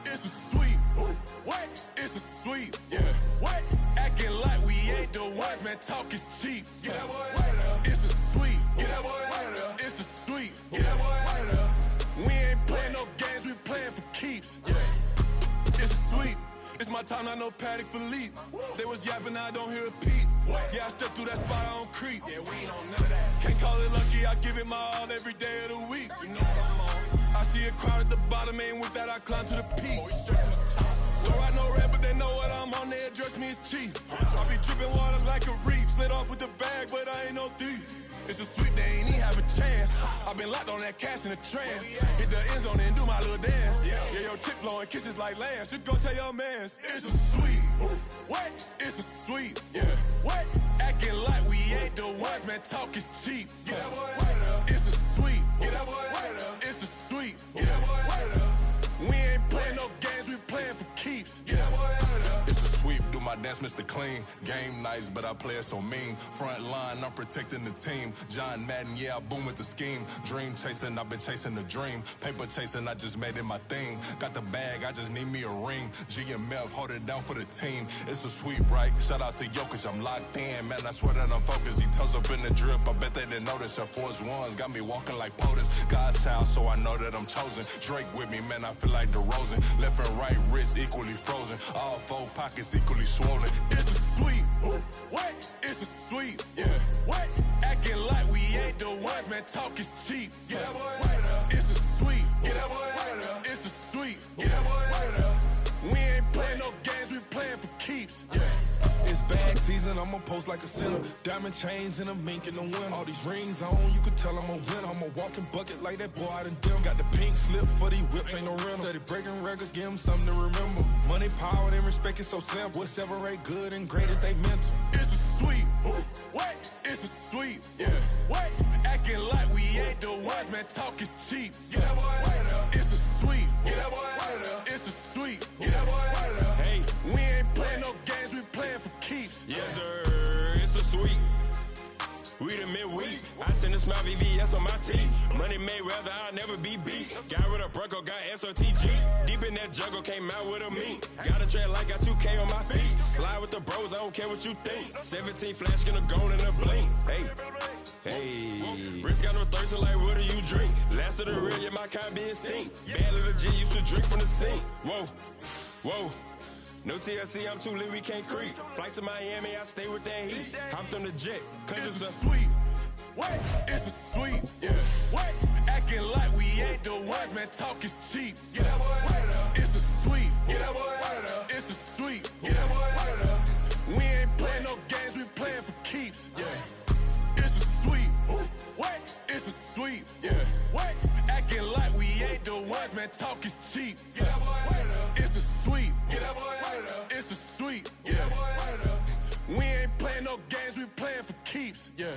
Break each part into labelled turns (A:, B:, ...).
A: It's a sweep. What? It's a sweep. Yeah. What? Acting like we ain't the ones, man. Talk is cheap. Get that boy out of there. It's a sweep. Get that boy out of there. It's a sweep. Get that boy out of there. We ain't playing no games, we playing for keeps. Yeah. It's a sweep. It's my time, I know Paddock Philippe. They was yapping, I don't hear a peep. Yeah, I step through that spot, I don't creep. Yeah, we ain't on none of that. Can't call it lucky, I give it my all every day of the week. You know what I'm on. I see a crowd at the bottom, and with that I climb to the peak. Don't ride no red, but they know what I'm on, they address me as chief. I be dripping water like a reef, slid off with the bag, but I ain't no thief. It's a sweep, they ain't even have a chance. I've been locked on that cash in a trance. Hit the end zone and do my little dance. Yeah, your chick blowing kisses like lambs. You go tell your mans. It's a sweep. What? It's a sweep. Yeah. What? Acting like we ain't the ones, man. Talk is cheap. Get that boy out of there. It's a sweep. Get that boy out of there. It's a sweep. Get that boy out of there. We ain't playing no games, we playing for keeps. Get that boy out of there.
B: It's a sweep, do my dance, Mr. Clean. Game nice, but I play it so mean. Front line, I'm protecting the team. John Madden, yeah, I boom with the scheme. Dream chasing, I've been chasing the dream. Paper chasing, I just made it my thing. Got the bag, I just need me a ring. GMF, hold it down for the team. It's a sweep, right? Shout out to Jokic, I'm locked in. Man, I swear that I'm focused. He toes up in the drip, I bet they didn't notice. Air Force Ones got me walking like POTUS. God's child, so I know that I'm chosen. Drake with me, man, I feel like DeRozan. Left and right wrist equally frozen. All four pockets equally swollen.
A: It's a sweep. What? It's a sweep. Yeah. What? Acting like we ain't the ones, man. Talk is cheap. Get that boy out of there. It's a sweep. Get that boy out of there. It's a sweep. Get that boy out of there. We ain't playing no games, we playing for keeps. Yeah.
C: It's bag season, I'ma post like a sinner. Diamond chains and a mink in the wind. All these rings on, you could tell I'm a winner. I'm a walking bucket like that boy out in dim. Got the pink slip for these whips, ain't no rental. Steady breaking records, give them something to remember. Money, power, and respect is so simple. What separate good and great is they mental.
A: It's a sweep. What? It's a sweep. Yeah. What? Acting like we ain't the ones, man. Talk is cheap. Get that boy out of there. It's a sweep. Get that boy out of there. It's a sweep. Get that boy out of there. Hey, we ain't playing no games, we playing for keeps.
D: Yes, sir. It's a sweep. We the midweek. I tend to smile VVS on my teeth. Money made rather I'll never be beat. Got rid of Bronco, got SOTG. Deep in that jungle, came out with a meat. Got a tread like got 2K on my feet. Slide with the bros, I don't care what you think. 17 flash, gonna go in a blink. Hey. Hey, Rich got no thirst, so like, what do you drink? Last of the real, yeah, my kind be extinct. Bad little G used to drink from the sink. Whoa, whoa. No TLC, I'm too lit, we can't creep. Flight to Miami, I stay with that heat. Hopped on the jet, cause
A: it's a sweep. What? It's a sweep. Yeah. What? Acting like we ain't the ones, man. Talk is cheap. Get that boy out of there. It's a sweep. Get that boy out of there. It's a sweep. Get that boy out of there. We ain't playing no games, we playing for keeps. Yeah. It's a sweep. What? It's a sweep. Yeah. What? Acting like we ain't the ones, man. Talk is cheap. Get that boy out of there. It's a sweep. Get that boy out of there. It's a sweep. Get that boy out of there. We ain't playing no games, we playing for keeps. Yeah.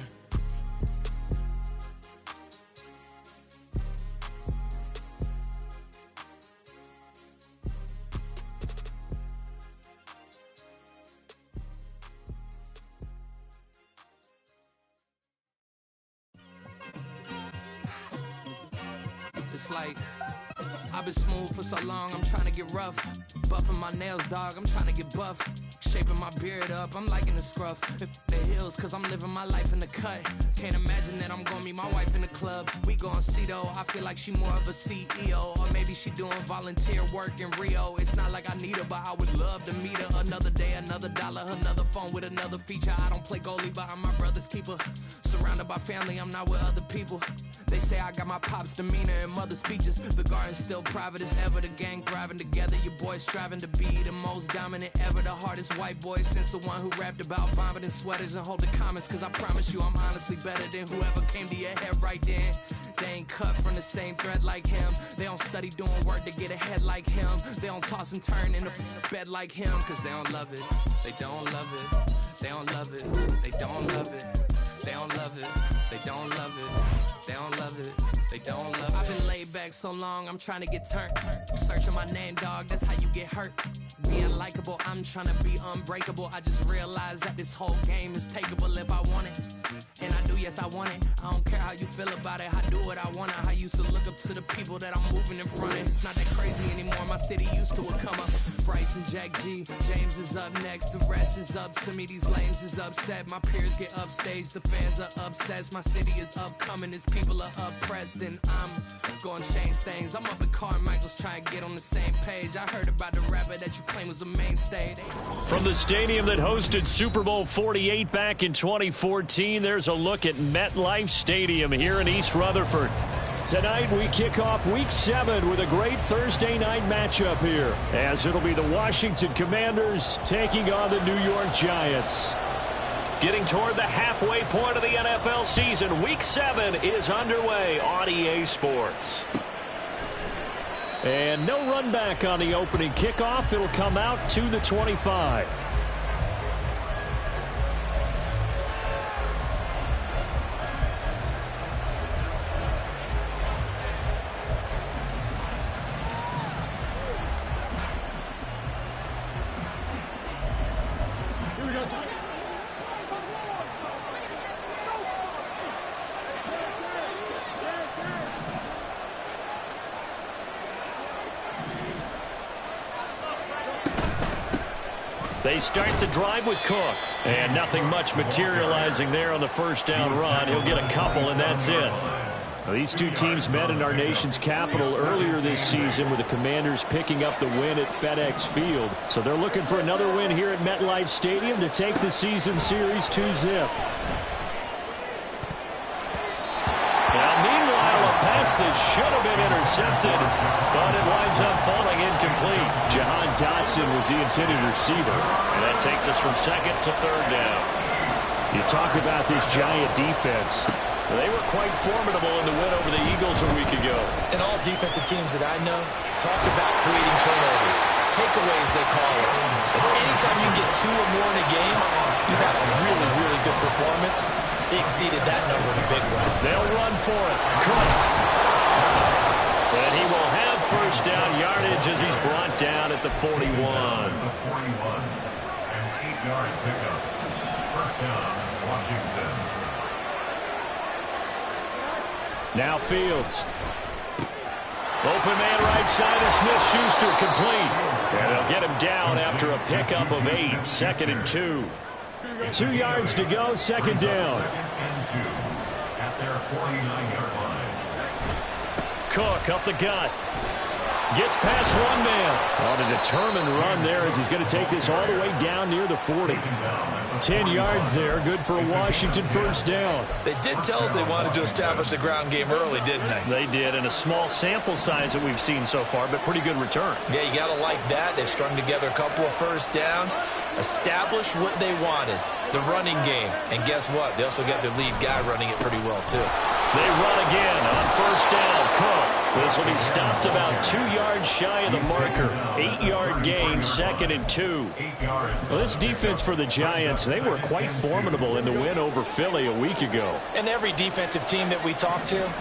E: It's like I've been smooth for so long, I'm trying to get rough. Buffing my nails, dog, I'm trying to get buff. Shaping my beard up, I'm liking the scruff. The hills, cause I'm living my life in the cut. Can't imagine that I'm gonna meet my wife in the club. We gon' see though, I feel like she more of a CEO. Or maybe she doing volunteer work in Rio. It's not like I need her, but I would love to meet her. Another day, another dollar, another phone with another feature. I don't play goalie, but I'm my brother's keeper. Surrounded by family, I'm not with other people. They say I got my pop's demeanor and mother's features. The garden's still private as ever, the gang thriving together. Your boys striving to be the most dominant ever. The hardest white boy since the one who rapped about vomiting sweaters and holding comments. Cause I promise you I'm honestly better than whoever came to your head right then. They ain't cut from the same thread like him. They don't study doing work to get ahead like him. They don't toss and turn in the bed like him. Cause they don't love it, they don't love it. They don't love it, they don't love it. They don't love it, they don't love it. They don't love it, They don't love it. I've been laid back so long, I'm trying to get turned. Searching my name, dog, that's how you get hurt. Being likable, I'm trying to be unbreakable. I just realized that this whole game is takeable if I want it. And I do, yes, I want it. I don't care how you feel about it. I do what I want to. I used to look up to the people that I'm moving in front of. It's not that crazy anymore. My city used to a come up. Bryce and Jack G. James is up next. The rest is up to me. These lames is upset. My peers get upstaged. The fans are obsessed. My city is upcoming. These people are oppressed. And I'm going to change things. I'm up at Carmichael's trying to get on the same page. I heard about the rapper that you claim was a mainstay.
F: From the stadium that hosted Super Bowl 48 back in 2014, there's a look at MetLife Stadium here in East Rutherford. Tonight we kick off Week 7 with a great Thursday night matchup here, as it'll be the Washington Commanders taking on the New York Giants. Getting toward the halfway point of the NFL season, Week 7 is underway on EA Sports. And no run back on the opening kickoff. It'll come out to the 25. They start the drive with Cook. And nothing much materializing there on the first down run. He'll get a couple, and that's it. Well, these two teams met in our nation's capital earlier this season, with the Commanders picking up the win at FedEx Field. So they're looking for another win here at MetLife Stadium to take the season series 2-zip. Now, meanwhile, a pass that should have been intercepted, but it winds up falling incomplete. Jahan Dotson was the intended receiver, and that takes us from second to third down. You talk about this Giant defense. They were quite formidable in the win over the Eagles a week ago.
G: And all defensive teams that I know talk about creating turnovers, takeaways they call it. And anytime you can get 2 or more in a game, you've had a really, really good performance. They exceeded that number in a big way.
F: They'll run for it. Cook. And he will have first down yardage as he's brought down at the 41.
H: An 8-yard pickup. First down, Washington.
F: Now Fields. Open man right side of Smith-Schuster, complete. And they'll get him down after a pickup of 8. 2nd and 2. 2 yards to go, second down.
H: At their 49-yard line.
F: Cook up the gut. Gets past one man. On a determined run there as he's going to take this all the way down near the 40. 10 yards there, good for a Washington first down.
G: They did tell us they wanted to establish the ground game early, didn't they?
F: They did, and a small sample size that we've seen so far, but pretty good return.
G: Yeah, you got to like that. They strung together a couple of first downs, established what they wanted, the running game. And guess what? They also got their lead guy running it pretty well, too.
F: They run again on first down. Cook. This will be stopped about 2 yards shy of the marker. 8-yard gain, 2nd and 2. Well, this defense for the Giants, they were quite formidable in the win over Philly a week ago.
I: And every defensive team that we talk to,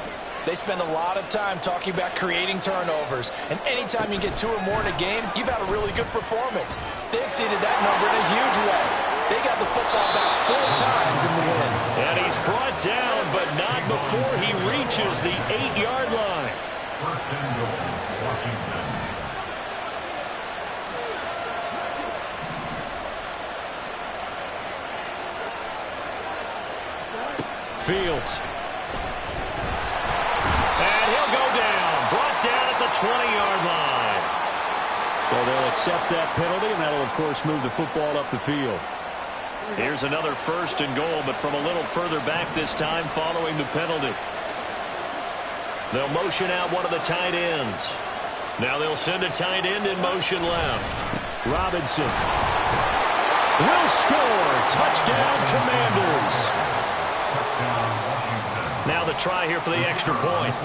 I: they spend a lot of time talking about creating turnovers. And anytime you get 2 or more in a game, you've had a really good performance. They exceeded that number in a huge way. They got the football back 4 times in the win.
F: And he's brought down, but not before he reaches the 8-yard line.
H: First and goal, Washington.
F: Fields. And he'll go down. Brought down at the 20-yard line. Well, they'll accept that penalty, and that'll, of course, move the football up the field. Here's another first and goal, but from a little further back this time following the penalty. They'll motion out one of the tight ends. Now they'll send a tight end in motion left. Robinson will score. Touchdown, Commanders.
H: Touchdown, Washington.
F: Now the try here for the extra point.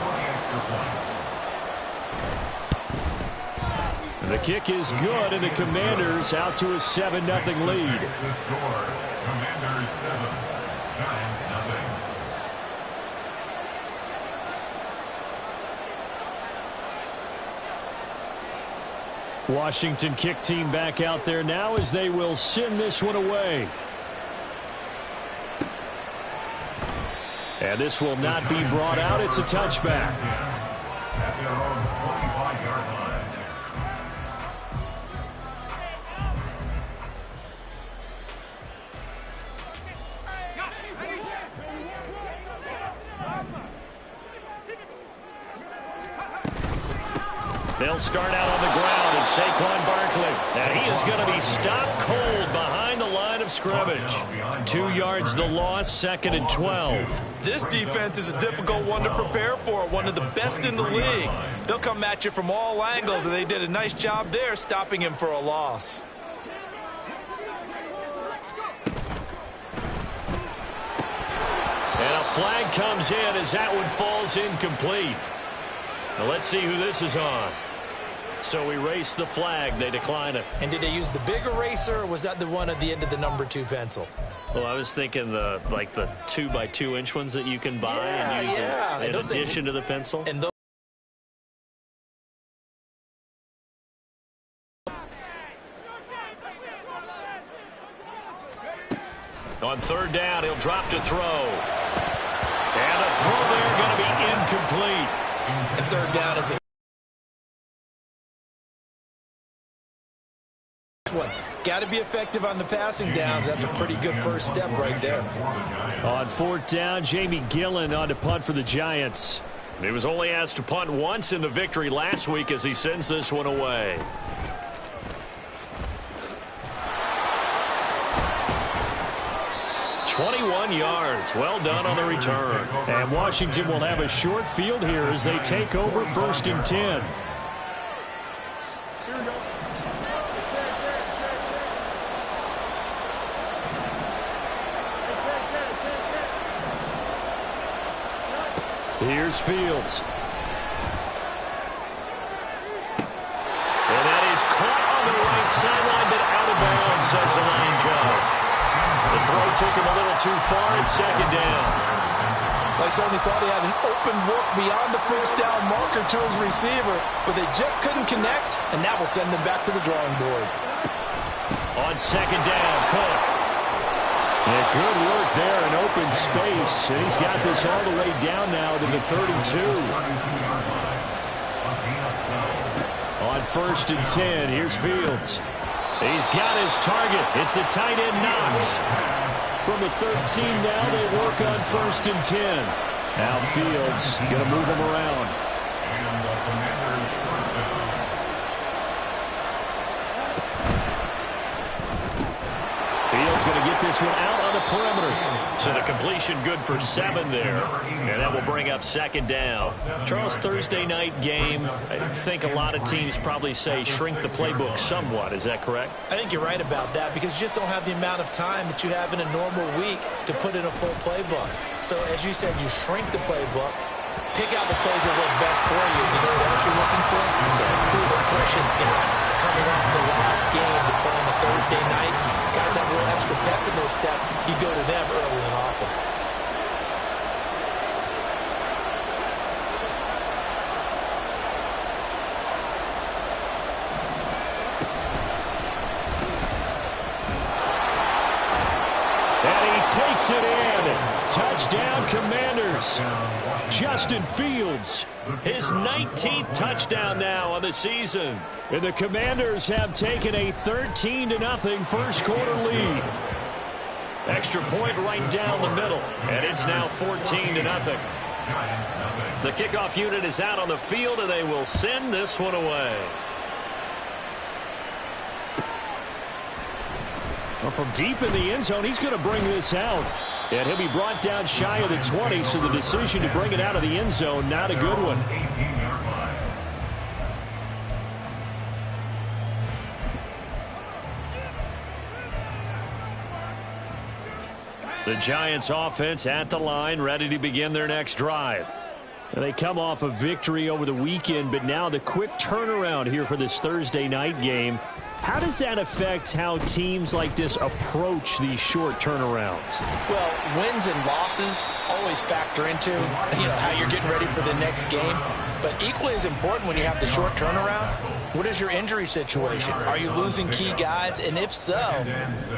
F: The kick is good, and the Commanders out to a 7-0 lead.
H: The score, Commanders 7, Giants 0.
F: Washington kick team back out there now as they will send this one away. And this will not be brought out. It's a touchback.
H: At their own 25-yard line.
F: They'll start out on the ground, and Saquon Barkley. And he is going to be stopped cold behind the line of scrimmage. 2 yards the loss, 2nd and 12.
I: This defense is a difficult one to prepare for, one of the best in the league. They'll come at you from all angles, and they did a nice job there stopping him for a loss.
F: And a flag comes in as that one falls incomplete. Now let's see who this is on. So erase the flag. They decline it.
I: And did they use the big eraser, or was that the one at the end of the number 2 pencil?
F: Well, I was thinking the 2x2 inch ones that you can buy and use in addition to the pencil.
I: And those
F: on 3rd down, he'll drop to throw. And a throw there going to be incomplete.
I: And 3rd down is a one. Got to be effective on the passing downs. That's a pretty good first step right there.
F: On 4th down, Jamie Gillen on to punt for the Giants. He was only asked to punt once in the victory last week as he sends this one away. "21 yards. Well done on the return. And Washington will have a short field here as they take over 1st and 10. Here's Fields. And that is caught on the right sideline, but out of bounds, says the line judge. The throw took him a little too far. It's 2nd down.
I: They certainly thought he had an open look beyond the 1st down marker to his receiver, but they just couldn't connect, and that will send them back to the drawing board.
F: On 2nd down, Cook. Yeah, good work there in open space. And he's got this all the way down now to the 32. On 1st and 10, here's Fields. He's got his target. It's the tight end Knox. From the 13 now, they work on 1st and 10. Now Fields going to move him around. Fields going to get this one out on the perimeter. So the completion good for 7 there. And that will bring up 2nd down. Charles, Thursday night game, I think a lot of teams probably say shrink the playbook somewhat. Is that correct?
I: I think you're right about that because you just don't have the amount of time that you have in a normal week to put in a full playbook. So as you said, you shrink the playbook. Pick out the plays that work best for you. You know what else you're looking for? So who are the freshest guys coming off the last game to play on a Thursday night? Guys that have a little extra pep in their step, you go to them early and often.
F: And he takes it in. Touchdown, Commanders. Justin Fields, his 19th touchdown now on the season. And the Commanders have taken a 13-0 first quarter lead. Extra point right down the middle, and it's now 14-0. The kickoff unit is out on the field, and they will send this one away. Well, from deep in the end zone, he's going to bring this out. And he'll be brought down shy of the 20, so the decision to bring it out of the end zone, not a good one. The Giants offense at the line, ready to begin their next drive. And they come off a victory over the weekend, but now the quick turnaround here for this Thursday night game. How does that affect how teams like this approach these short turnarounds?
I: Well, wins and losses always factor into, how you're getting ready for the next game. But equally as important when you have the short turnaround What is your injury situation? Are you losing key guys? And if so,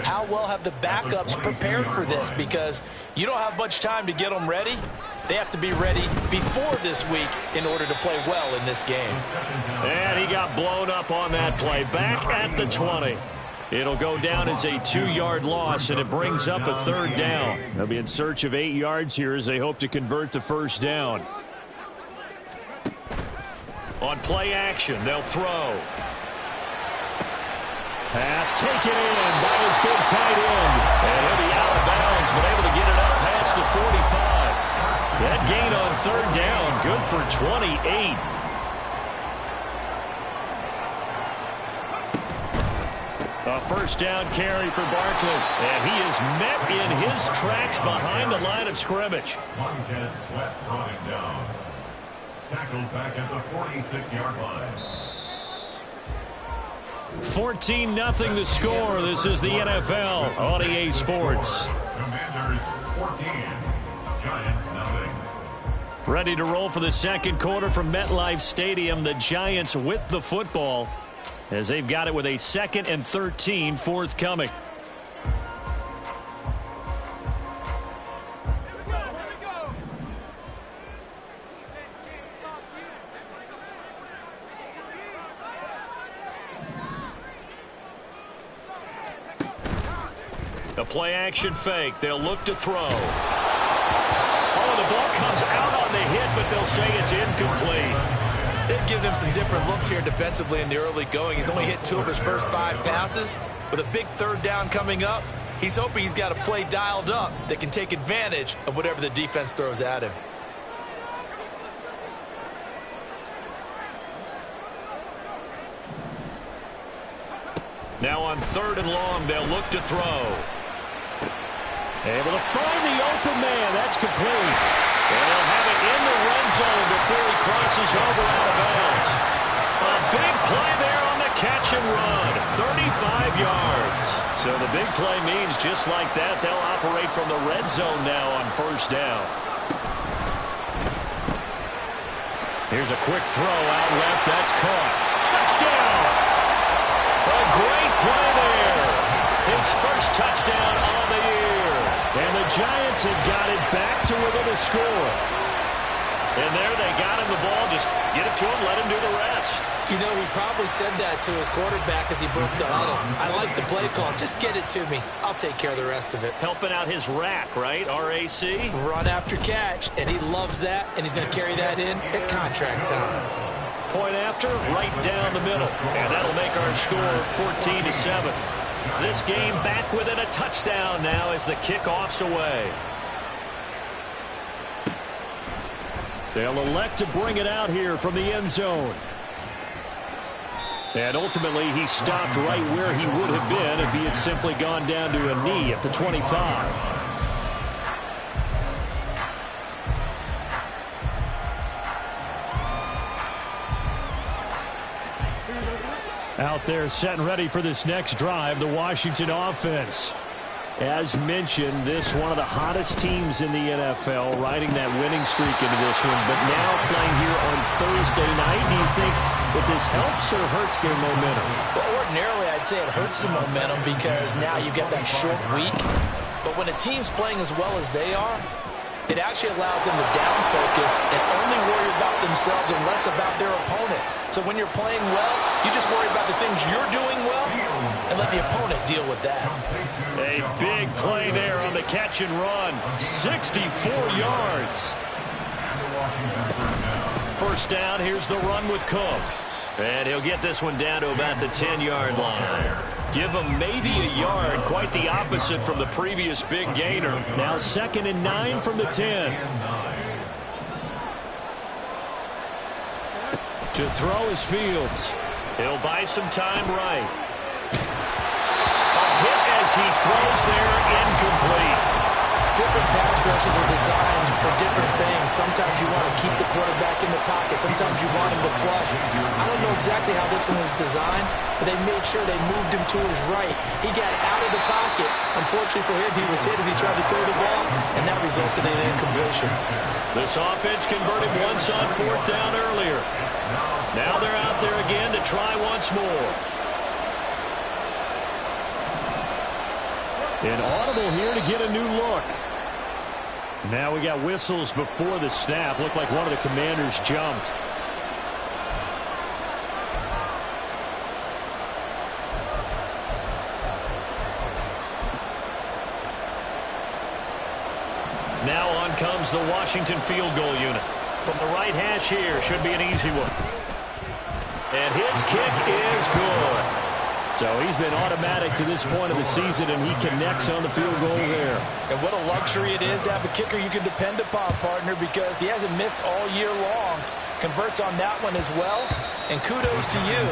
I: how well have the backups prepared for this? Because you don't have much time to get them ready. They have to be ready before this week in order to play well in this game.
F: And he got blown up on that play. Back at the 20. It'll go down as a 2-yard loss, and it brings up a 3rd down. They'll be in search of 8 yards here as they hope to convert the 1st down. On play action, they'll throw. Pass taken in by his big tight end. And he'll be out of bounds, but able to get it up past the 45. That gain on 3rd down, good for 28. A 1st down carry for Barkley. And he is met in his tracks behind the line of scrimmage.
H: Montez Sweat brought him down. Tackled back at the 46-yard line.
F: 14-0 the score. This is the NFL on EA Sports.
H: Commanders 14, Giants 0.
F: Ready to roll for the 2nd quarter from MetLife Stadium. The Giants with the football as they've got it with a 2nd and 13 forthcoming. A play-action fake. They'll look to throw. Oh, the ball comes out on the hit, but they'll say it's incomplete.
I: They've given him some different looks here defensively in the early going. He's only hit 2 of his first 5 passes. With a big 3rd down coming up, he's hoping he's got a play dialed up that can take advantage of whatever the defense throws at him.
F: Now on 3rd and long, they'll look to throw. Able to find the open man. That's complete. And they'll have it in the red zone before he crosses over out of bounds. A big play there on the catch and run. 35 yards. So the big play means just like that, they'll operate from the red zone now on 1st down. Here's a quick throw out left. That's caught. Touchdown! A great play there. His first touchdown on the year. And the Giants have got it back to within a score. And there they got him the ball. Just get it to him, let him do the rest.
I: You know, he probably said that to his quarterback as he broke the huddle. I like the play call. Just get it to me. I'll take care of the rest of it.
F: Helping out his rack, right? RAC?
I: Run after catch. And he loves that. And he's going to carry that in at contract time.
F: Point after, right down the middle. And that'll make our score 14-7. This game back within a touchdown now as the kickoff's away. They'll elect to bring it out here from the end zone. And ultimately, he stopped right where he would have been if he had simply gone down to a knee at the 25. Out there set and ready for this next drive, the Washington offense. As mentioned, this one of the hottest teams in the NFL, riding that winning streak into this one, but now playing here on Thursday night. Do you think that this helps or hurts their momentum?
I: Well, ordinarily, I'd say it hurts the momentum because now you get that short week. But when a team's playing as well as they are, it actually allows them to down focus and only worry about themselves and less about their opponent. So when you're playing well, you just worry about the things you're doing well and let the opponent deal with that.
F: A big play there on the catch and run. 64 yards. First down, here's the run with Cook. And he'll get this one down to about the 10-yard line. Give him maybe a yard, quite the opposite from the previous big gainer. Now 2nd and 9 from the 10. To throw is Fields. He'll buy some time right. A hit as he throws there, incomplete.
I: Different pass pass rushes are designed for different things. Sometimes you want to keep the quarterback in the pocket. Sometimes you want him to flush. I don't know exactly how this one is designed, but they made sure they moved him to his right. He got out of the pocket. Unfortunately for him, he was hit as he tried to throw the ball, and that resulted in an incompletion.
F: This offense converted once on 4th down earlier. Now they're out there again to try once more. An audible here to get a new look. Now we got whistles before the snap. Looked like one of the Commanders jumped. Now on comes the Washington field goal unit. From the right hash here, should be an easy one. And his kick is good. So he's been automatic to this point of the season, and he connects on the field goal there.
I: And what a luxury it is to have a kicker you can depend upon, partner, because he hasn't missed all year long. Converts on that one as well, and kudos to you.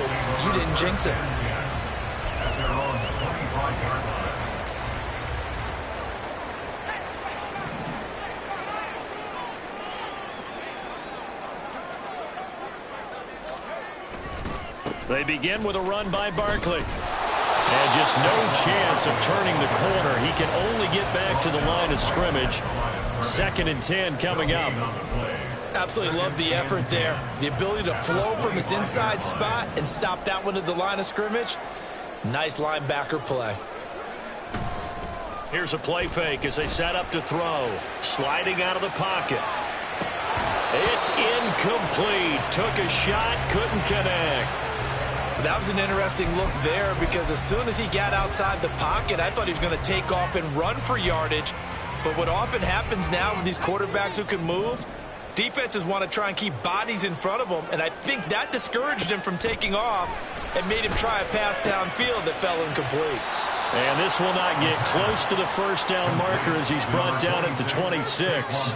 I: You didn't jinx it.
F: They begin with a run by Barkley. And just no chance of turning the corner. He can only get back to the line of scrimmage. 2nd and 10 coming up.
I: Absolutely love the effort there. The ability to flow from his inside spot and stop that one at the line of scrimmage. Nice linebacker play.
F: Here's a play fake as they set up to throw. Sliding out of the pocket. It's incomplete. Took a shot, couldn't connect.
I: That was an interesting look there because as soon as he got outside the pocket, I thought he was going to take off and run for yardage. But what often happens now with these quarterbacks who can move, defenses want to try and keep bodies in front of them, and I think that discouraged him from taking off and made him try a pass downfield that fell incomplete.
F: And this will not get close to the 1st down marker as he's brought down at the 26.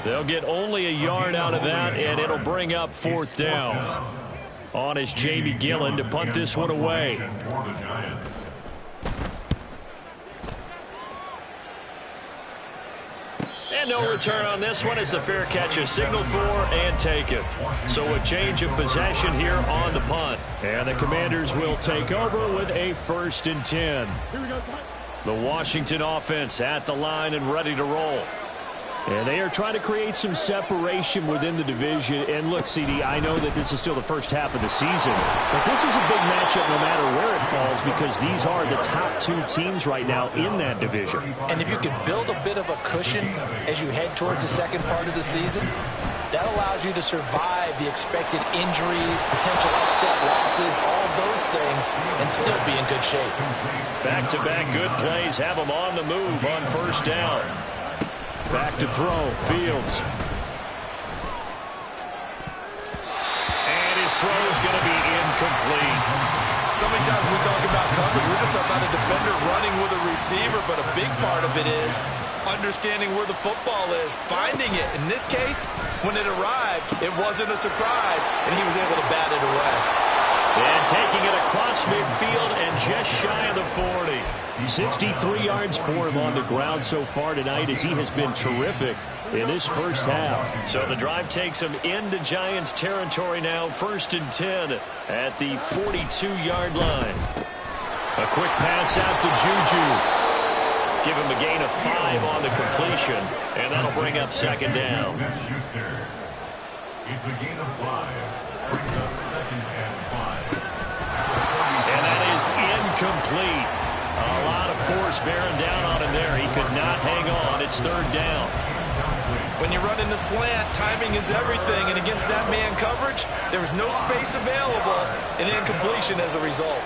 F: They'll get only a yard out of that, and it'll bring up 4th down. On is Jamie Gillen to punt this one away. And no return on this one as the fair catch is signaled for and taken. So a change of possession here on the punt. And the Commanders will take over with a 1st and 10. The Washington offense at the line and ready to roll. And they are trying to create some separation within the division. And look, CD, I know that this is still the first half of the season, but this is a big matchup no matter where it falls because these are the top 2 teams right now in that division.
I: And if you can build a bit of a cushion as you head towards the second part of the season, that allows you to survive the expected injuries, potential upset losses, all of those things, and still be in good shape.
F: Back-to-back good plays have them on the move on 1st down. Back to throw, Fields. And his throw is going to be incomplete.
I: So many times when we talk about coverage, we're just talking about a defender running with a receiver, but a big part of it is understanding where the football is, finding it. In this case, when it arrived, it wasn't a surprise, and he was able to bat it away.
F: And taking it across midfield and just shy of the 40. 63 yards for him on the ground so far tonight as he has been terrific in this 1st half. So the drive takes him into Giants territory now. 1st and 10 at the 42-yard line. A quick pass out to Juju. Give him a gain of 5 on the completion, and that'll bring up 2nd down.
H: It's a gain of 5. Brings up 2nd and 5.
F: And that is incomplete. A lot of force bearing down on him there. He could not hang on. It's 3rd down.
I: When you run in the slant, timing is everything, and against that man coverage, there was no space available, and incompletion as a result.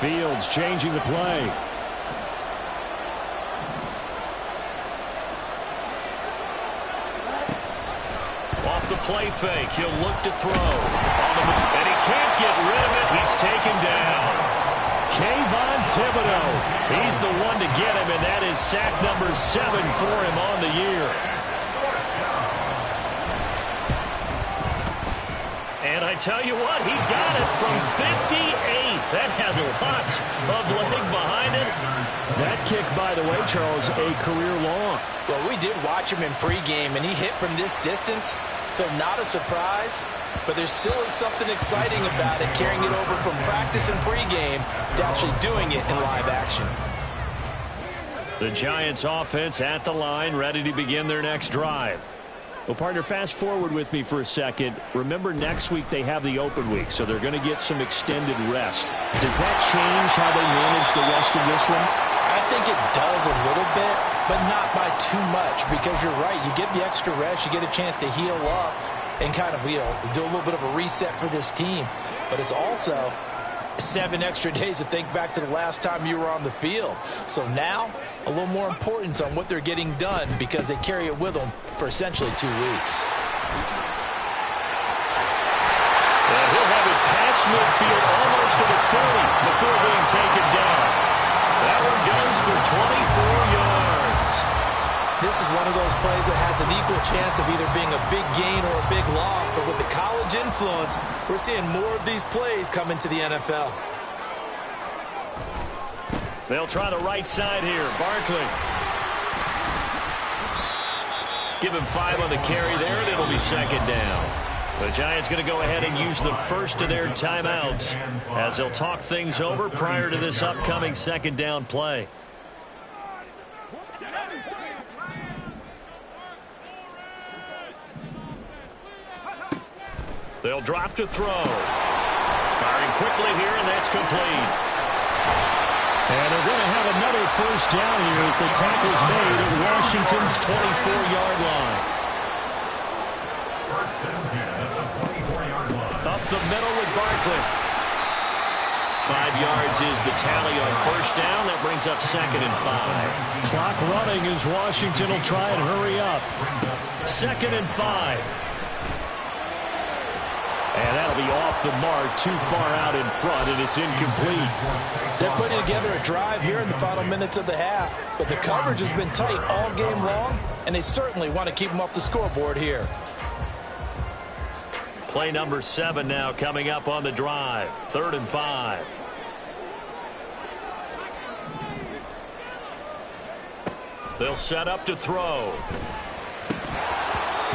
F: Fields changing the play. Off the play fake, he'll look to throw. And he can't get rid of it. He's taken down. Kayvon Thibodeau. He's the one to get him, and that is sack number 7 for him on the year. And I tell you what, he got it from 58. That had lots of leg behind it. That kick, by the way, Charles, a career long.
I: Well, we did watch him in pregame, and he hit from this distance, so not a surprise. But there still is something exciting about it, carrying it over from practice and pregame to actually doing it in live action.
F: The Giants offense at the line, ready to begin their next drive. Well, partner, fast forward with me for a second. Remember, next week they have the open week, so they're going to get some extended rest. Does that change how they manage the rest of this one?
I: I think it does a little bit, but not by too much, because you're right. You get the extra rest, you get a chance to heal up and kind of, do a little bit of a reset for this team. But it's also 7 extra days to think back to the last time you were on the field. So now, a little more importance on what they're getting done because they carry it with them for essentially 2 weeks.
F: And he'll have it past midfield almost to the 30 before being taken down. That one goes for 24 yards.
I: This is one of those plays that has an equal chance of either being a big gain or a big loss, but with the college influence, we're seeing more of these plays come into the NFL.
F: They'll try the right side here. Barkley. Give him 5 on the carry there, and it'll be second down. The Giants going to go ahead and use the first of their timeouts as they'll talk things over prior to this upcoming second down play. They'll drop to throw. Firing quickly here, and that's complete. And they're going to have another first down here as the tackle's made at Washington's 24-yard line.
H: First and 10 at the 24-yard line.
F: Up the middle with Barkley. 5 yards is the tally on first down. That brings up second and 5. Clock running as Washington will try and hurry up. Second and 5. And that'll be off the mark, too far out in front, and it's incomplete.
I: They're putting together a drive here in the final minutes of the half, but the coverage has been tight all game long, and they certainly want to keep them off the scoreboard here.
F: Play number 7 now coming up on the drive. 3rd and 5. They'll set up to throw.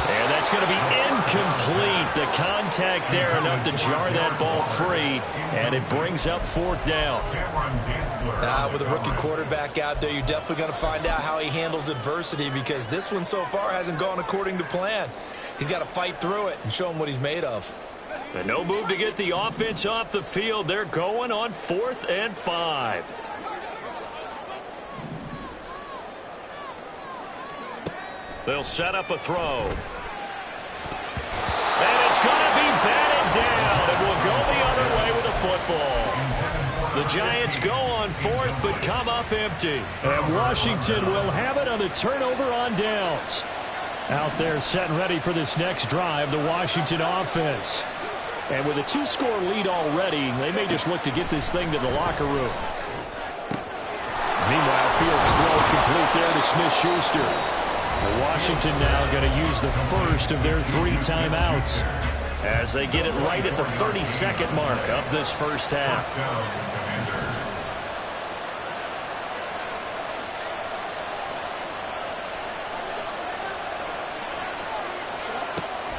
F: And that's going to be incomplete. The contact there enough to jar that ball free, and it brings up 4th down.
I: With a rookie quarterback out there, you're definitely going to find out how he handles adversity because this one so far hasn't gone according to plan. He's got to fight through it and show him what he's made of.
F: And no move to get the offense off the field. They're going on 4th and 5. They'll set up a throw. And it's going to be batted down, and we'll go the other way with the football. The Giants go on 4th, but come up empty. And Washington will have it on the turnover on downs. Out there set and ready for this next drive, the Washington offense. And with a 2-score lead already, they may just look to get this thing to the locker room. Meanwhile, Fields throws complete there to Smith-Schuster. Washington now going to use the first of their 3 timeouts as they get it right at the 32nd mark of this first half.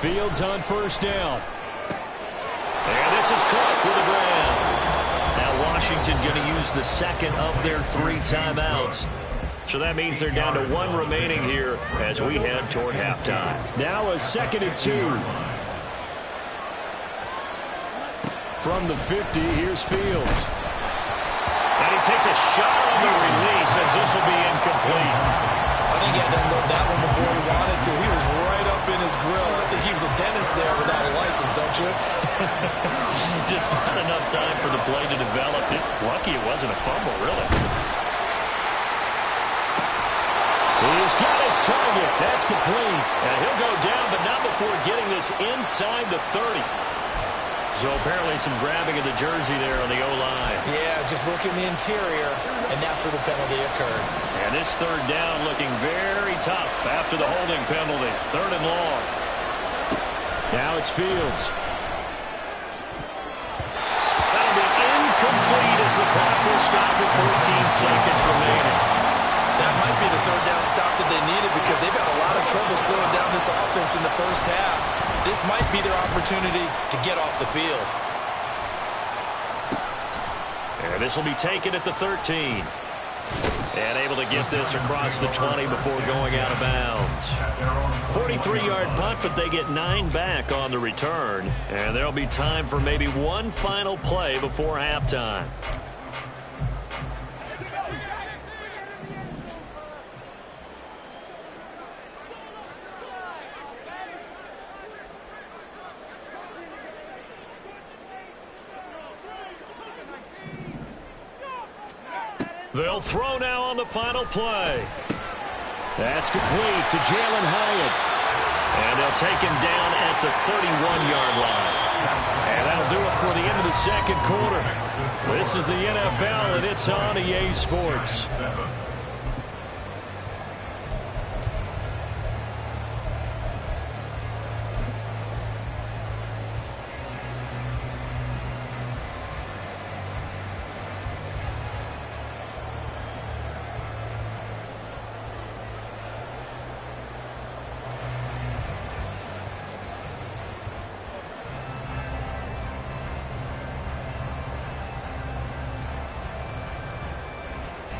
F: Fields on first down. And this is caught with the ground. Now Washington going to use the second of their 3 timeouts. So that means they're down to 1 remaining here as we head toward halftime. Now a 2nd and 2. From the 50, here's Fields. And he takes a shot on the release as this will be incomplete.
I: I think he had to unload that one before he wanted to. He was right up in his grill. I think he was a dentist there without a license, don't you?
F: Just not enough time for the play to develop. Lucky it wasn't a fumble, really. He's got his target. That's complete. And he'll go down, but not before getting this inside the 30. So apparently some grabbing of the jersey there on the O-line.
I: Yeah, just working the interior, and that's where the penalty occurred.
F: And this 3rd down looking very tough after the holding penalty. 3rd and long. Now it's Fields. That'll be incomplete.
I: slowed down this offense in the first half. This might be their opportunity to get off the field.
F: And this will be taken at the 13. And able to get this across the 20 before going out of bounds. 43-yard punt, but they get 9 back on the return. And there'll be time for maybe one final play before halftime. They'll throw now on the final play. That's complete to Jalen Hyatt. And they'll take him down at the 31-yard line. And that'll do it for the end of the second quarter. This is the NFL, and it's on EA Sports.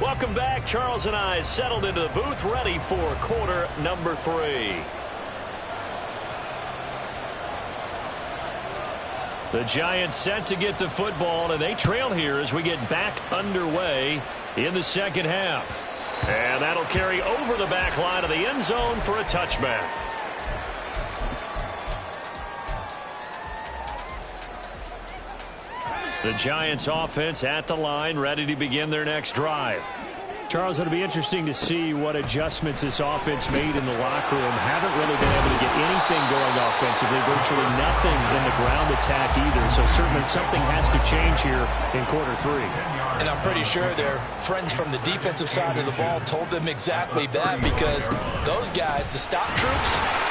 F: Welcome back. Charles and I settled into the booth, ready for quarter number 3. The Giants set to get the football, and they trail here as we get back underway in the second half. And that'll carry over the back line of the end zone for a touchback. The Giants offense at the line, ready to begin their next drive. Charles, it'll be interesting to see what adjustments this offense made in the locker room. Haven't really been able to get anything going offensively, virtually nothing in the ground attack either. So certainly something has to change here in quarter 3.
I: And I'm pretty sure their friends from the defensive side of the ball told them exactly that, because those guys, the stop troops,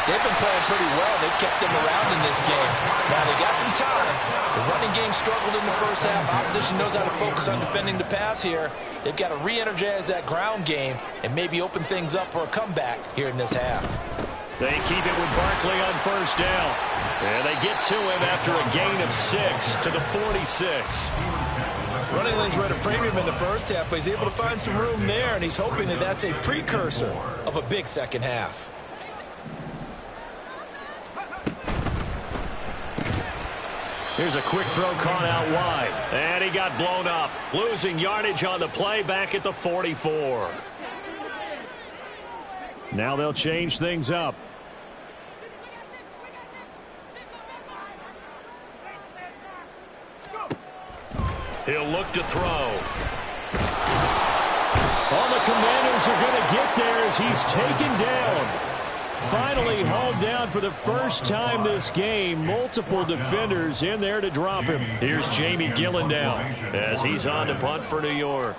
I: they've been playing pretty well. They've kept them around in this game. Now they got some time. The running game struggled in the first half. Opposition knows how to focus on defending the pass here. They've got to re-energize that ground game and maybe open things up for a comeback here in this half.
F: They keep it with Barkley on first down. And they get to him after a gain of 6 to the 46.
I: Running lanes were at a premium in the first half, but he's able to find some room there, and he's hoping that that's a precursor of a big second half.
F: Here's a quick throw caught out wide. And he got blown up. Losing yardage on the play back at the 44. Now they'll change things up. He'll look to throw. All the Commanders are going to get there as he's taken down. Finally hauled down for the first time this game. Multiple defenders in there to drop him. Here's Jamie Gillen down as he's on to punt for New York.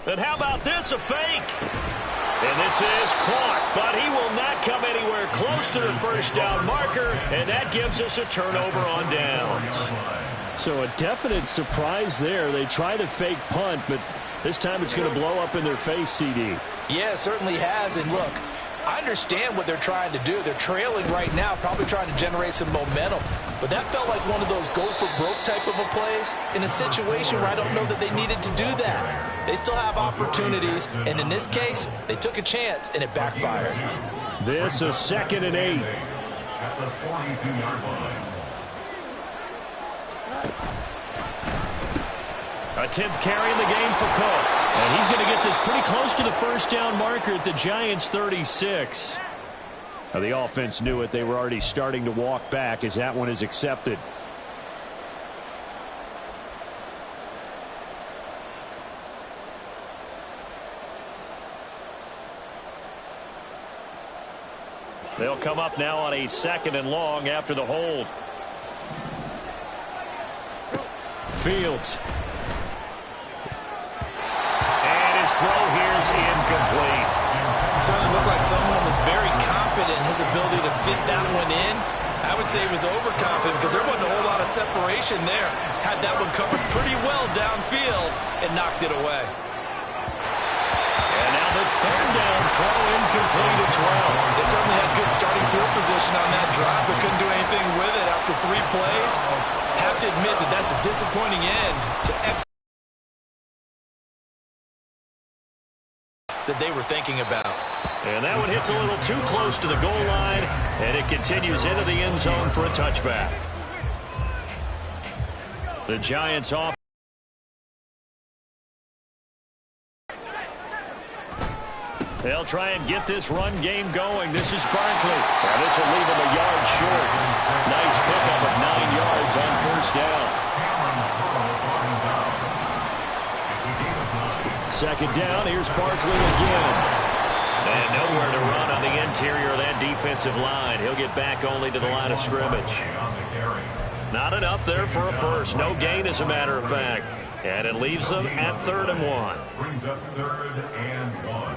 F: And how about this, a fake? And this is caught, but he will not come anywhere close to the first down marker, and that gives us a turnover on downs. So a definite surprise there. They try to fake punt, but this time it's going to blow up in their face, CD.
I: Yeah, it certainly has. And look, I understand what they're trying to do. They're trailing right now, probably trying to generate some momentum. But that felt like one of those go-for-broke type of a plays in a situation where I don't know that they needed to do that. They still have opportunities, and in this case, they took a chance, and it backfired.
F: This is 2nd and 8.
H: At the 42-yard line.
F: A 10th carry in the game for Cook. And he's going to get this pretty close to the first down marker at the Giants' 36. Now the offense knew it. They were already starting to walk back as that one is accepted. They'll come up now on a 2nd and long after the hold. Fields. And his throw here is incomplete.
I: It certainly looked like someone was very confident in his ability to fit that one in. I would say he was overconfident because there wasn't a whole lot of separation there. Had that one covered pretty well downfield and knocked it away.
F: And now the 3rd down throw incomplete as well.
I: starting field position on that drive, but couldn't do anything with it after 3 plays. Have to admit that that's a disappointing end to that they were thinking about.
F: And that one hits a little too close to the goal line, and it continues into the end zone for a touchback. The Giants off. They'll try and get this run game going. This is Barkley. Well, this will leave him a yard short. Nice pickup of 9 yards on first down. Second down, here's Barkley again. And nowhere to run on the interior of that defensive line. He'll get back only to the line of scrimmage. Not enough there for a first. No gain, as a matter of fact. And it leaves them at 3rd and 1.
H: Brings up 3rd and 1.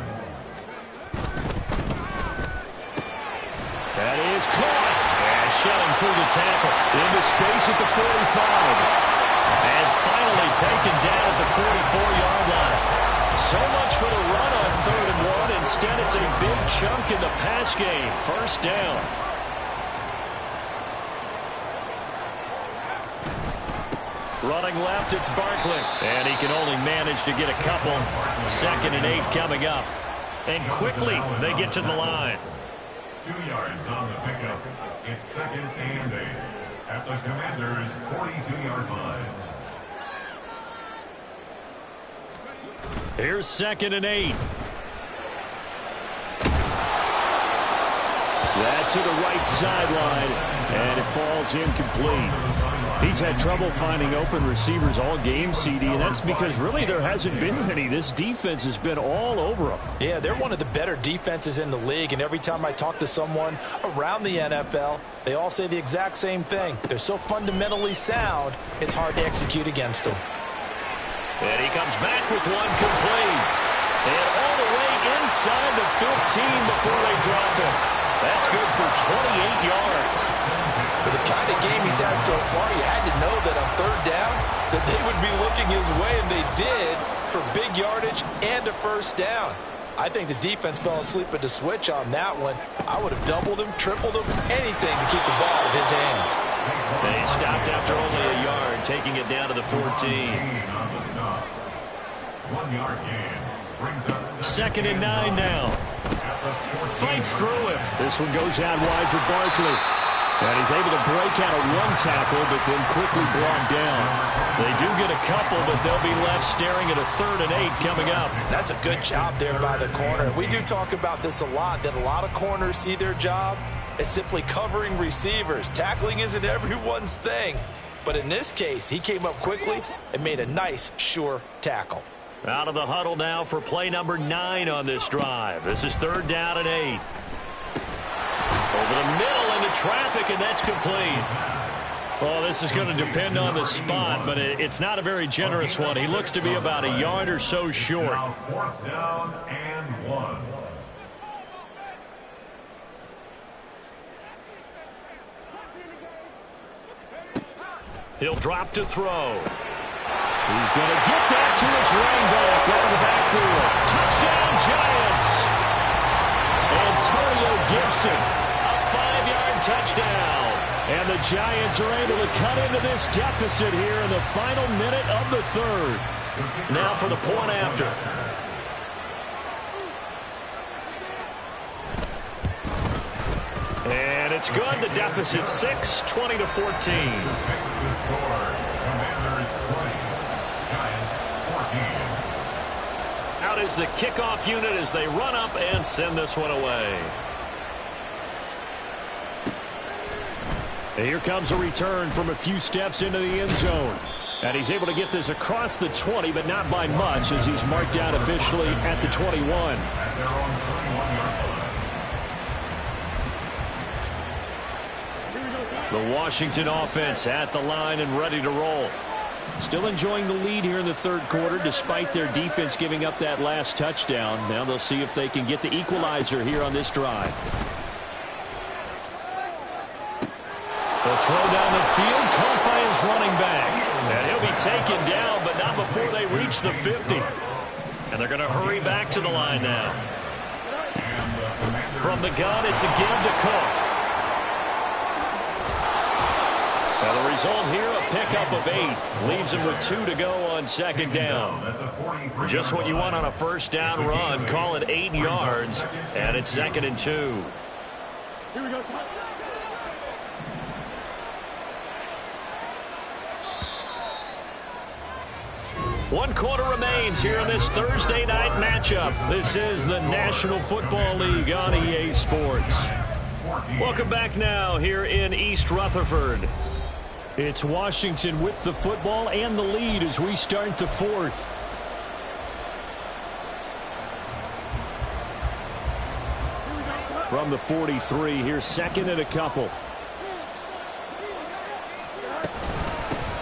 F: That is caught. And shoving through the tackle. Into space at the 45. And finally taken down at the 44-yard line. So much for the run on 3rd and 1. Instead, it's a big chunk in the pass game. First down. Running left, it's Barkley. And he can only manage to get a couple. 2nd and 8 coming up. And quickly, they get to the line.
H: 2 yards on the pickup. It's 2nd and 8 at the Commanders' 42-yard line.
F: Here's 2nd and 8. That's to the right sideline, and it falls incomplete. He's had trouble finding open receivers all game, CD, and that's because really there hasn't been many. This defense has been all over them.
I: Yeah, they're one of the better defenses in the league, and every time I talk to someone around the NFL, they all say the exact same thing. They're so fundamentally sound, it's hard to execute against them.
F: And he comes back with one complete. And all the way inside the 15 before they drop him. That's good for 28 yards.
I: For the kind of game he's had so far, you had to know that on 3rd down that they would be looking his way, and they did, for big yardage and a first down. I think the defense fell asleep at the switch on that one. I would have doubled him, tripled him, anything to keep the ball in his hands.
F: They stopped after only a yard, taking it down to the 14.
H: 1 yard gain brings up
F: 2nd and 9 now. Fights through him. This one goes out wide for Barkley. And he's able to break out of one tackle, but then quickly brought down. They do get a couple, but they'll be left staring at a 3rd and 8 coming up.
I: That's a good job there by the corner. We do talk about this a lot, that a lot of corners see their job as simply covering receivers. Tackling isn't everyone's thing. But in this case, he came up quickly and made a nice, sure tackle.
F: Out of the huddle now for play number 9 on this drive. This is 3rd down and 8. Over the middle into traffic, and that's complete. Well, this is going to depend on the spot, but it's not a very generous one. He looks to be about a yard or so short.
H: now 4th down and 1.
F: He'll drop to throw. He's going to get that to his running back out of the backfield. Touchdown, Giants! Antonio Gibson, a 5-yard touchdown. And the Giants are able to cut into this deficit here in the final minute of the 3rd. Now for the point after. And it's good. The deficit 6, 20-14. Out is the kickoff unit as they run up and send this one away. And here comes a return from a few steps into the end zone. And he's able to get this across the 20, but not by much, as he's marked down officially at the 21. The Washington offense at the line and ready to roll. Still enjoying the lead here in the 3rd quarter, despite their defense giving up that last touchdown. Now they'll see if they can get the equalizer here on this drive. The throw down the field, caught by his running back. And he'll be taken down, but not before they reach the 50. And they're going to hurry back to the line now. From the gun, it's a give to Cook. Now the result here, a pickup of 8. Leaves him with 2 to go on second down. Just what you want on a first down run. Call it 8 yards, and it's 2nd and 2.
J: Here we go.
F: One quarter remains here in this Thursday night matchup. This is the National Football League on EA Sports. Welcome back now here in East Rutherford. It's Washington with the football and the lead as we start the 4th. From the 43, here's 2nd and a couple.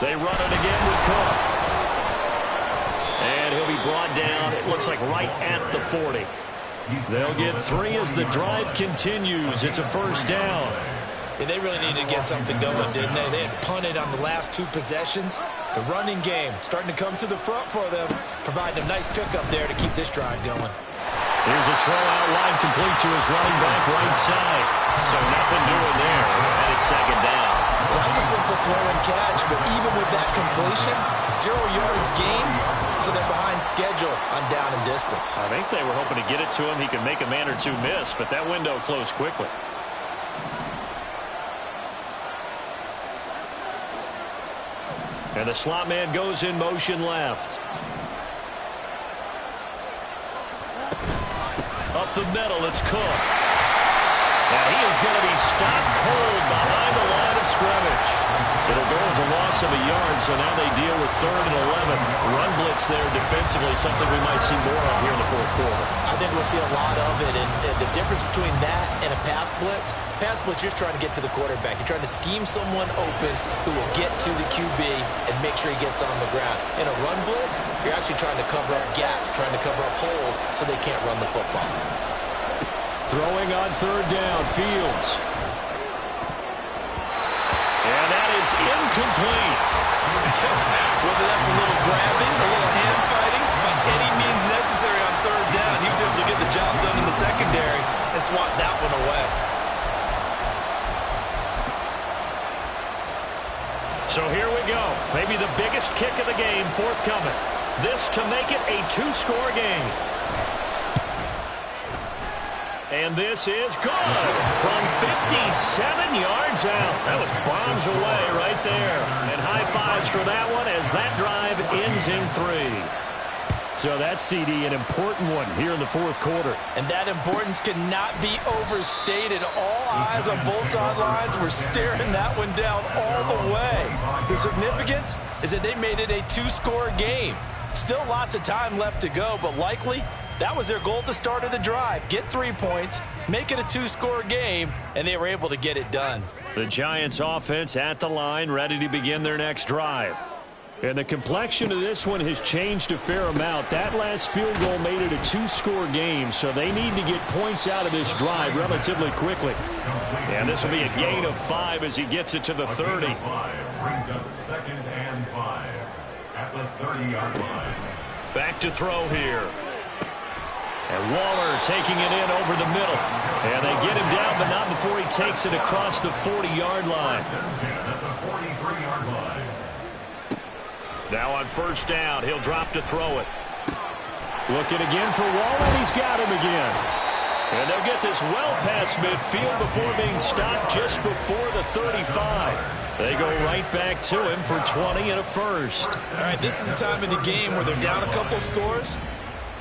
F: They run it again with Cook. And he'll be brought down, it looks like right at the 40. They'll get 3 as the drive continues. It's a first down.
G: Yeah, they really needed to get something going, didn't they? They had punted on the last 2 possessions. The running game starting to come to the front for them, providing a nice pickup there to keep this drive going.
F: Here's a throw out line complete to his running back right side. So nothing doing there, and it's 2nd down.
G: Well, that was a simple throw and catch, but even with that completion, 0 yards gained, so they're behind schedule on down and distance.
F: I think they were hoping to get it to him. He could make a man or 2 miss, but that window closed quickly. And the slot man goes in motion left. Up the middle, it's Cook. And he is going to be stopped cold behind the line of scrimmage. It'll go as a loss of a yard, so now they deal with 3rd and 11. Run blitz there defensively, something we might see more of here in the 4th quarter.
G: I think we'll see a lot of it, and the difference between that and a pass blitz, you're just trying to get to the quarterback. You're trying to scheme someone open who will get to the QB and make sure he gets on the ground. In a run blitz, you're actually trying to cover up gaps, trying to cover up holes so they can't run the football.
F: Throwing on 3rd down, Fields. And that is incomplete.
G: Whether that's a little grabbing, a little hand fighting, by any means necessary on 3rd down, he was able to get the job done in the secondary and swat that one away.
F: So here we go. Maybe the biggest kick of the game forthcoming. This to make it a 2-score game. And this is good from 57 yards out. That was bombs away right there. And high fives for that one as that drive ends in 3. So that CD, an important one here in the 4th quarter.
I: And that importance cannot be overstated. All eyes on both sidelines were staring that one down all the way. The significance is that they made it a 2-score game. Still lots of time left to go, but likely that was their goal at the start of the drive. Get 3 points, make it a 2-score game, and they were able to get it done.
F: The Giants offense at the line, ready to begin their next drive. And the complexion of this one has changed a fair amount. That last field goal made it a 2-score game, so they need to get points out of this drive relatively quickly. And this will be a gain of 5 as he gets it to the 30.
H: Brings up 2nd and 5 at the 30-yard line.
F: Back to throw here. And Waller taking it in over the middle. And they get him down, but not before he takes it across the 40-yard line. Now on first down, he'll drop to throw it. Looking again for Waller, and he's got him again. And they'll get this well past midfield before being stopped just before the 35. They go right back to him for 20 and a first.
G: All right, this is the time of the game where they're down a couple of scores,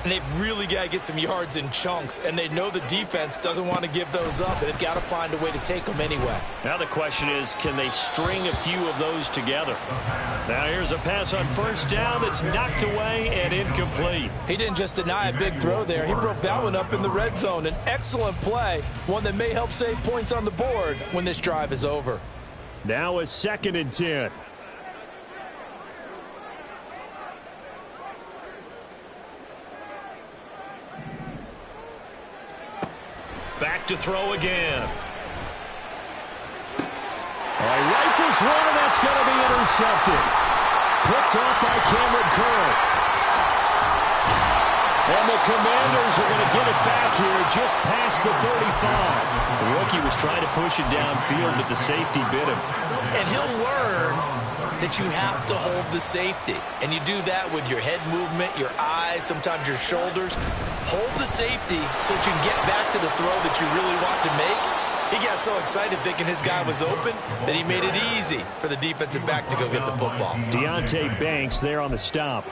G: and they've really got to get some yards in chunks, and they know the defense doesn't want to give those up, and they've got to find a way to take them anyway.
F: Now the question is, can they string a few of those together? Now here's a pass on first down that's knocked away and incomplete.
I: He didn't just deny a big throw there. He broke that one up in the red zone. An excellent play, one that may help save points on the board when this drive is over.
F: Now a 2nd and 10. Back to throw again. All right, rifles one, and that's going to be intercepted. Picked off by Cameron Curl. And the Commanders are going to get it back here just past the 35. The rookie was trying to push it downfield, but the safety bit him.
G: And he'll learn that you have to hold the safety. And you do that with your head movement, your eyes, sometimes your shoulders. Hold the safety so that you can get back to the throw that you really want to make. He got so excited thinking his guy was open that he made it easy for the defensive back to go get the football.
F: Deontay Banks there on the stop.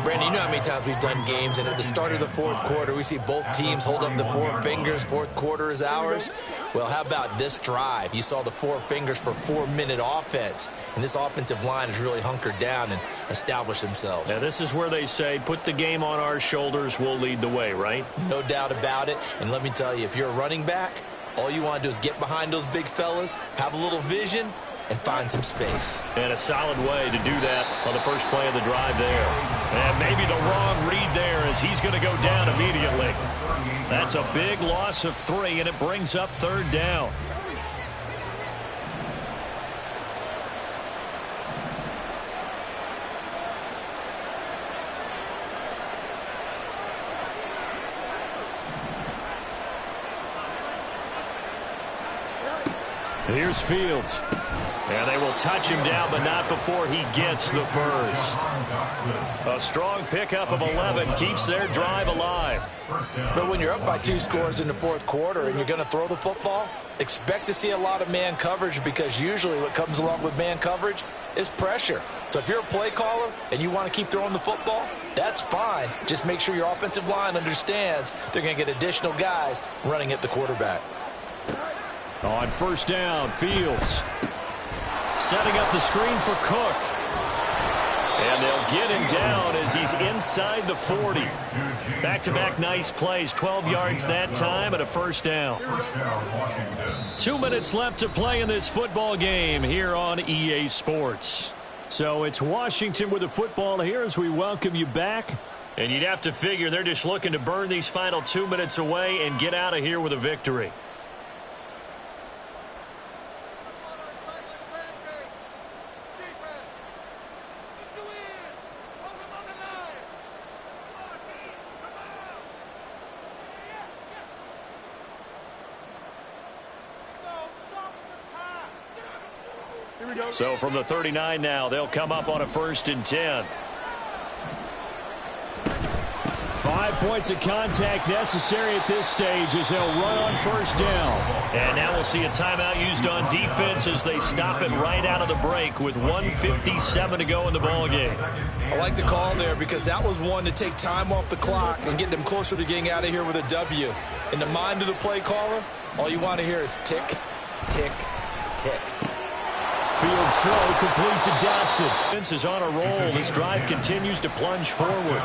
G: Brandon, you know how many times we've done games, and at the start of the fourth quarter, we see both teams hold up the four fingers. Fourth quarter is ours. Well, how about this drive? You saw the four fingers for 4-minute offense, and this offensive line has really hunkered down and established themselves.
F: Now, this is where they say, put the game on our shoulders, we'll lead the way, right?
G: No doubt about it. And let me tell you, if you're a running back, all you want to do is get behind those big fellas, have a little vision, and find some space.
F: And a solid way to do that on the first play of the drive there. And maybe the wrong read there as he's going to go down immediately. That's a big loss of 3, and it brings up 3rd down. Here's Fields. And they will touch him down, but not before he gets the first. A strong pickup of 11 keeps their drive alive.
I: But when you're up by 2 scores in the fourth quarter and you're going to throw the football, expect to see a lot of man coverage, because usually what comes along with man coverage is pressure. So if you're a play caller and you want to keep throwing the football, that's fine. Just make sure your offensive line understands they're going to get additional guys running at the quarterback.
F: On first down, Fields setting up the screen for Cook. And they'll get him down as he's inside the 40. Back-to-back nice plays, 12 yards that time and a first down. 2 minutes left to play in this football game here on EA Sports. So it's Washington with the football here as we welcome you back. And you'd have to figure they're just looking to burn these final 2 minutes away and get out of here with a victory. So from the 39 now, they'll come up on a 1st and 10. 5 points of contact necessary at this stage as they'll run on first down. And now we'll see a timeout used on defense as they stop it right out of the break with 1:57 to go in the ballgame.
G: I like the call there because that was one to take time off the clock and get them closer to getting out of here with a W. In the mind of the play caller, all you want to hear is tick, tick, tick.
F: Fields throw complete to Dotson. Defense is on a roll. This drive continues to plunge forward.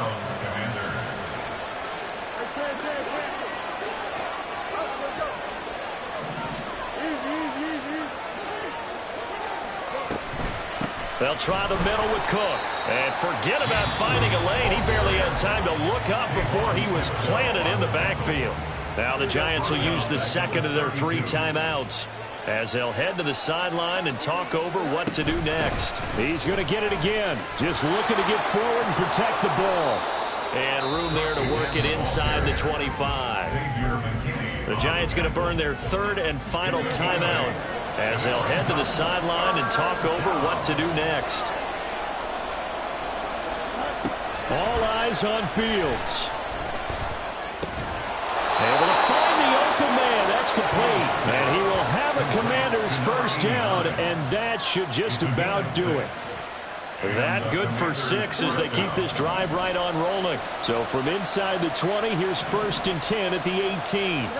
F: They'll try the middle with Cook. And forget about finding a lane. He barely had time to look up before he was planted in the backfield. Now the Giants will use the second of their 3 timeouts as they'll head to the sideline and talk over what to do next. He's going to get it again. Just looking to get forward and protect the ball. And room there to work it inside the 25. The Giants going to burn their 3rd and final timeout as they'll head to the sideline and talk over what to do next. All eyes on Fields. Able to find the open man. That's complete. And he will have a Commander's first down, and that should just about do it. That good for 6 as they keep this drive right on rolling. So from inside the 20, here's 1st and 10 at the 18.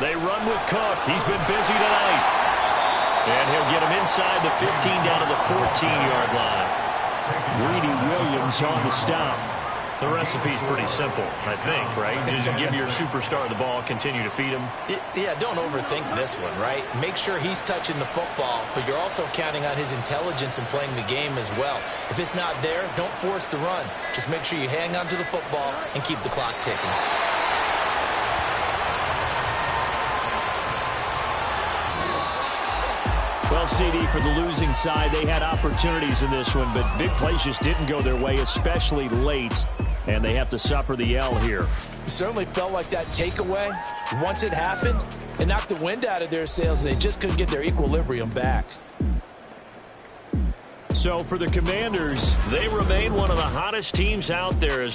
F: They run with Cook. He's been busy tonight. And he'll get him inside the 15 down to the 14-yard line. Greedy Williams on the stop. The recipe's pretty simple, I think, right? Just give your superstar the ball, continue to feed him.
G: Yeah, don't overthink this one, right? Make sure he's touching the football, but you're also counting on his intelligence in playing the game as well. If it's not there, don't force the run. Just make sure you hang on to the football and keep the clock ticking.
F: Well, CD, for the losing side, they had opportunities in this one, but big plays just didn't go their way, especially late. And they have to suffer the L here.
I: It certainly felt like that takeaway, once it happened, it knocked the wind out of their sails, and they just couldn't get their equilibrium back.
F: So for the Commanders, they remain one of the hottest teams out there as